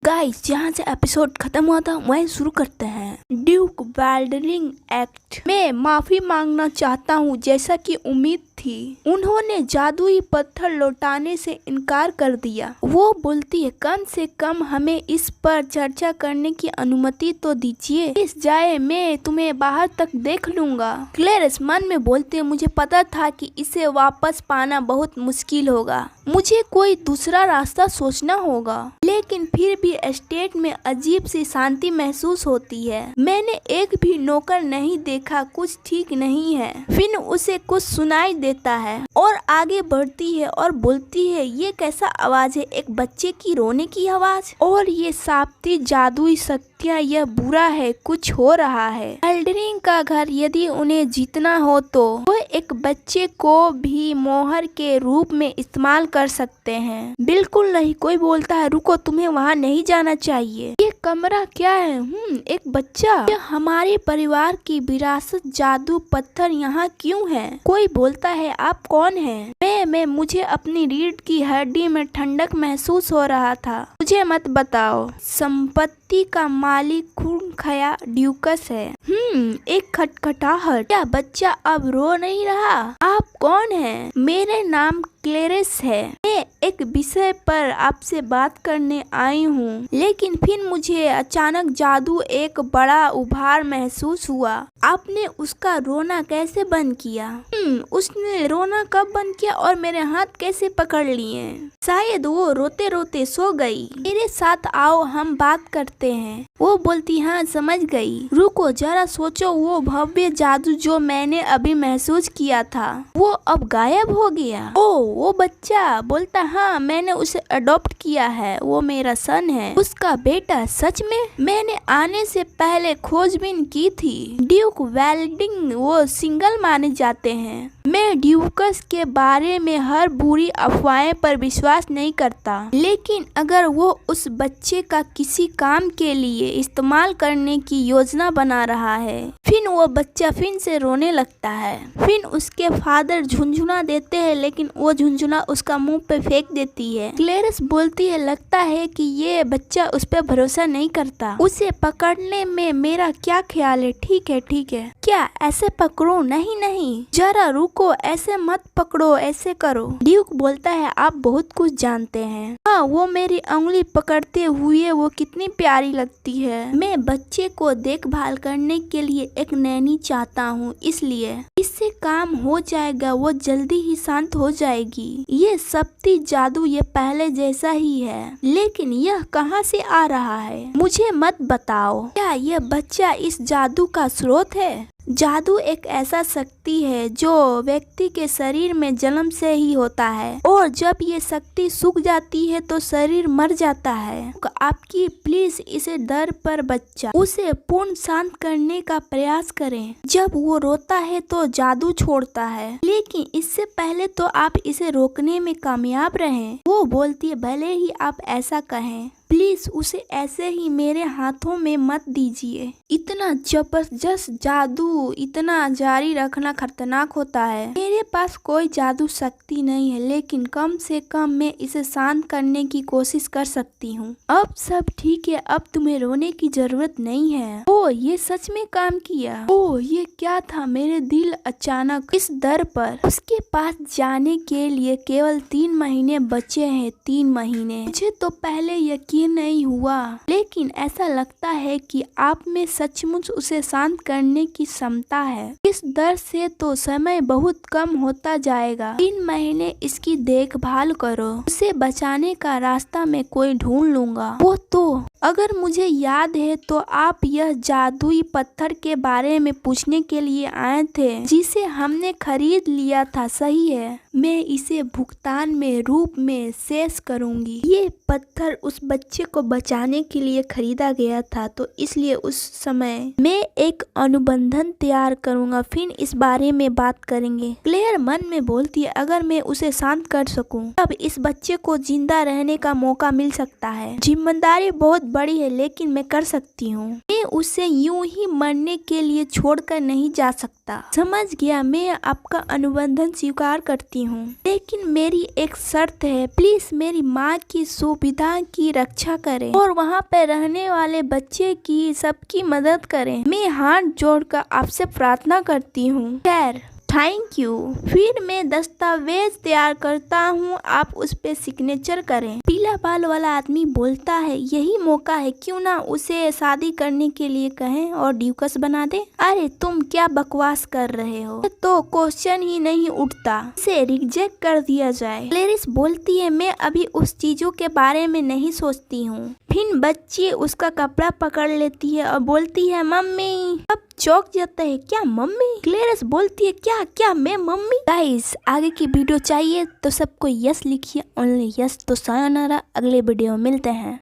Guys, जहाँ से episode खत्म हुआ था वहीं शुरू करते हैं। ड्यूक वेल्डरिंग एक्ट में माफी मांगना चाहता हूँ, जैसा कि उम्मीद थी। उन्होंने जादुई पत्थर लौटाने से इनकार कर दिया। वो बोलती है, कम से कम हमें इस पर चर्चा करने की अनुमति तो दीजिए। इस जाए मैं तुम्हें बाहर तक देख लूंगा। क्लेरिस मन में बोलते है, मुझे पता था कि इसे वापस पाना बहुत मुश्किल होगा। मुझे कोई दूसरा रास्ता सोचना होगा। लेकिन फिर भी एस्टेट में अजीब सी शांति महसूस होती है। मैंने एक भी नौकर नहीं देखा, कुछ ठीक नहीं है। फिर उसे कुछ सुनाई देता है और आगे बढ़ती है और बोलती है, ये कैसा आवाज है? एक बच्चे की रोने की आवाज। और ये साप्ती जादुई शक्तियाँ, यह बुरा है, कुछ हो रहा है। वेल्डरिंग का घर, यदि उन्हें जीतना हो तो वो एक बच्चे को भी मोहर के रूप में इस्तेमाल कर सकते हैं। बिल्कुल नहीं। कोई बोलता है, रुको, तुम्हें वहाँ नहीं जाना चाहिए। ये कमरा क्या है? एक बच्चा। यह हमारे परिवार की विरासत जादू पत्थर यहाँ क्यों है? कोई बोलता है, आप कौन हैं? मुझे अपनी रीढ़ की हड्डी में ठंडक महसूस हो रहा था। मुझे मत बताओ। संपत्ति का मालिक खूनखया ड्यूकस है। एक खटखटाहट। क्या बच्चा अब रो नहीं रहा? आप कौन हैं? मेरे नाम क्लेरिस है। मैं एक विषय पर आपसे बात करने आई हूँ। लेकिन फिर मुझे अचानक जादू एक बड़ा उभार महसूस हुआ। आपने उसका रोना कैसे बंद किया? उसने रोना कब बंद किया और मेरे हाथ कैसे पकड़ लिए? शायद वो रोते रोते सो गई। मेरे साथ आओ, हम बात करते हैं। वो बोलती, हाँ समझ गई। रुको जरा सोचो, वो भव्य जादू जो मैंने अभी महसूस किया था, वो अब गायब हो गया। वो बच्चा बोलता, हाँ मैंने उसे अडॉप्ट किया है, वो मेरा सन है, उसका बेटा। सच में? मैंने आने से पहले खोजबीन की थी। ड्यूक वेल्डिंग वो सिंगल माने जाते हैं। मैं ड्यूकस के बारे में हर बुरी अफवाहें पर विश्वास नहीं करता। लेकिन अगर वो उस बच्चे का किसी काम के लिए इस्तेमाल करने की योजना बना रहा है, फिर वो बच्चा फिर से रोने लगता है। फिर उसके फादर झुंझुना देते हैं, लेकिन वो झुंझुना उसका मुंह पे फेंक देती है। क्लेरिस बोलती है, लगता है कि ये बच्चा उस पर भरोसा नहीं करता। उसे पकड़ने में मेरा क्या ख्याल है? ठीक है ठीक है। क्या ऐसे पकड़ो? नहीं, जरा रुको, ऐसे मत पकड़ो, ऐसे करो। ड्यूक बोलता है, आप बहुत कुछ जानते हैं। हाँ, वो मेरी उंगली पकड़ते हुए वो कितनी प्यारी लगती है। मैं बच्चे को देखभाल करने के लिए एक नैनी चाहता हूँ, इसलिए इससे काम हो जाएगा। वो जल्दी ही शांत हो जाएगी। ये सप्ती जादू ये पहले जैसा ही है, लेकिन यह कहाँ से आ रहा है? मुझे मत बताओ। क्या यह बच्चा इस जादू का स्रोत है? जादू एक ऐसा शक्ति है जो व्यक्ति के शरीर में जन्म से ही होता है, और जब ये शक्ति सूख जाती है तो शरीर मर जाता है। आपकी प्लीज इसे डर पर बच्चा, उसे पूर्ण शांत करने का प्रयास करें। जब वो रोता है तो जादू छोड़ता है, लेकिन इससे पहले तो आप इसे रोकने में कामयाब रहें। वो बोलती है, भले ही आप ऐसा कहें, प्लीज उसे ऐसे ही मेरे हाथों में मत दीजिए। इतना जबरदस्त जादू इतना जारी रखना खतरनाक होता है। मेरे पास कोई जादू शक्ति नहीं है, लेकिन कम से कम मैं इसे शांत करने की कोशिश कर सकती हूँ। अब सब ठीक है, अब तुम्हें रोने की जरूरत नहीं है। ओह, ये सच में काम किया। ओह, ये क्या था? मेरे दिल अचानक इस दर पर। उसके पास जाने के लिए केवल 3 महीने बचे हैं। 3 महीने। मुझे तो पहले यकीन नहीं हुआ, लेकिन ऐसा लगता है कि आप में सचमुच उसे शांत करने की क्षमता है। इस दर से तो समय बहुत कम होता जाएगा। 3 महीने इसकी देखभाल करो। उसे बचाने का रास्ता मैं कोई ढूंढ लूंगा। वो तो अगर मुझे याद है तो आप यह जादुई पत्थर के बारे में पूछने के लिए आए थे, जिसे हमने खरीद लिया था। सही है, मैं इसे भुगतान में रूप में शेष करूंगी। ये पत्थर उस बच्चे को बचाने के लिए खरीदा गया था, तो इसलिए उस समय मैं एक अनुबंधन तैयार करूंगा, फिर इस बारे में बात करेंगे। क्लेयर मन में बोलती है, अगर मैं उसे शांत कर सकूं, तब इस बच्चे को जिंदा रहने का मौका मिल सकता है। जिम्मेदारी बहुत बड़ी है लेकिन मैं कर सकती हूँ। मैं उसे यूं ही मरने के लिए छोड़कर नहीं जा सकता। समझ गया, मैं आपका अनुबंधन स्वीकार करती हूँ, लेकिन मेरी एक शर्त है। प्लीज मेरी माँ की सुविधा की रक्षा करें और वहाँ पे रहने वाले बच्चे की सबकी मदद करें। मैं हाथ जोड़कर आपसे प्रार्थना करती हूँ। खैर, थैंक यू। फिर मैं दस्तावेज तैयार करता हूँ, आप उस पे सिग्नेचर करें। पीला बाल वाला आदमी बोलता है, यही मौका है, क्यों ना उसे शादी करने के लिए कहें और ड्यूकस बना दे। अरे तुम क्या बकवास कर रहे हो, तो क्वेश्चन ही नहीं उठता, इसे रिजेक्ट कर दिया जाए। क्लेरिस बोलती है, मैं अभी उस चीजों के बारे में नहीं सोचती हूँ। फिर बच्ची उसका कपड़ा पकड़ लेती है और बोलती है, मम्मी। अब चौंक जाता है, क्या मम्मी? क्लेरिस बोलती है, क्या मैं मम्मी? गाइस, आगे की वीडियो चाहिए तो सबको यस लिखिए, ओनली यस। तो सायोनारा, अगले वीडियो में मिलते हैं।